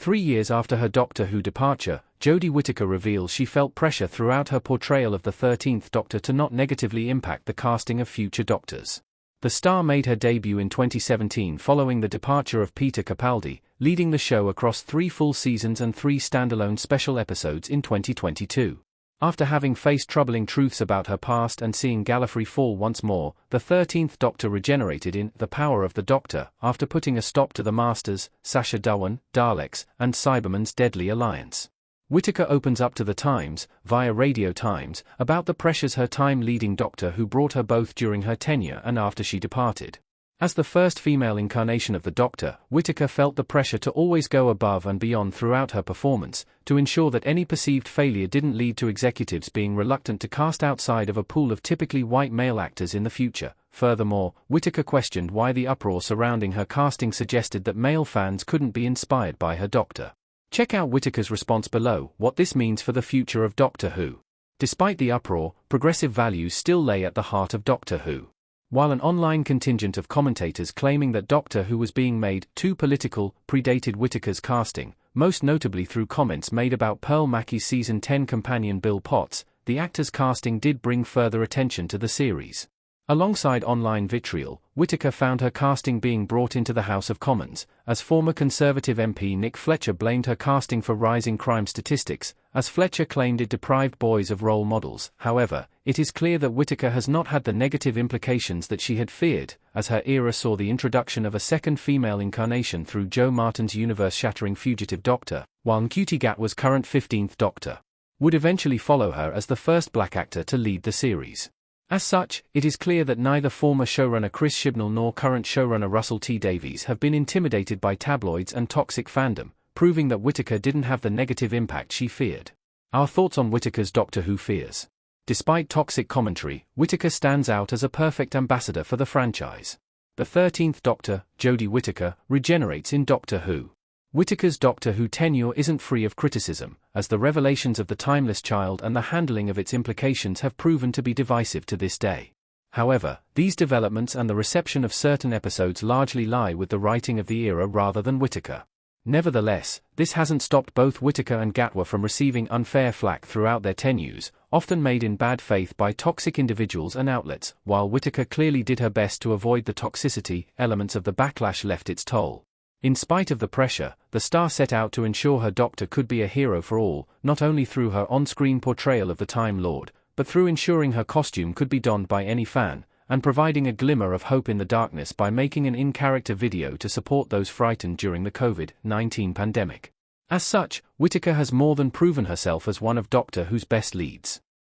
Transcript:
3 years after her Doctor Who departure, Jodie Whittaker reveals she felt pressure throughout her portrayal of the 13th Doctor to not negatively impact the casting of future Doctors. The star made her debut in 2017 following the departure of Peter Capaldi, leading the show across 3 full seasons and 3 standalone special episodes in 2022. After having faced troubling truths about her past and seeing Gallifrey fall once more, the 13th Doctor regenerated in The Power of the Doctor after putting a stop to the Masters, Sacha Dhawan, Daleks, and Cybermen's deadly alliance. Whittaker opens up to the Times, via Radio Times, about the pressures her time-leading Doctor Who brought her both during her tenure and after she departed. As the first female incarnation of the Doctor, Whittaker felt the pressure to always go above and beyond throughout her performance, to ensure that any perceived failure didn't lead to executives being reluctant to cast outside of a pool of typically white male actors in the future. Furthermore, Whittaker questioned why the uproar surrounding her casting suggested that male fans couldn't be inspired by her Doctor. Check out Whittaker's response below, what this means for the future of Doctor Who. Despite the uproar, progressive values still lay at the heart of Doctor Who. While an online contingent of commentators claiming that Doctor Who was being made too political predated Whittaker's casting, most notably through comments made about Pearl Mackie's Season 10 companion Bill Potts, the actor's casting did bring further attention to the series. Alongside online vitriol, Whittaker found her casting being brought into the House of Commons, as former Conservative MP Nick Fletcher blamed her casting for rising crime statistics, as Fletcher claimed it deprived boys of role models. However, it is clear that Whittaker has not had the negative implications that she had feared, as her era saw the introduction of a second female incarnation through Joe Martin's universe-shattering Fugitive Doctor, while Ncuti Gatwa's current 15th Doctor would eventually follow her as the first black actor to lead the series. As such, it is clear that neither former showrunner Chris Chibnall nor current showrunner Russell T Davies have been intimidated by tabloids and toxic fandom, proving that Whittaker didn't have the negative impact she feared. Our thoughts on Whittaker's Doctor Who fears. Despite toxic commentary, Whittaker stands out as a perfect ambassador for the franchise. The 13th Doctor, Jodie Whittaker, regenerates in Doctor Who. Whittaker's Doctor Who tenure isn't free of criticism, as the revelations of the timeless child and the handling of its implications have proven to be divisive to this day. However, these developments and the reception of certain episodes largely lie with the writing of the era rather than Whittaker. Nevertheless, this hasn't stopped both Whittaker and Gatwa from receiving unfair flack throughout their tenures, often made in bad faith by toxic individuals and outlets. While Whittaker clearly did her best to avoid the toxicity, elements of the backlash left its toll. In spite of the pressure, the star set out to ensure her Doctor could be a hero for all, not only through her on-screen portrayal of the Time Lord, but through ensuring her costume could be donned by any fan, and providing a glimmer of hope in the darkness by making an in-character video to support those frightened during the COVID-19 pandemic. As such, Whittaker has more than proven herself as one of Doctor Who's best leads.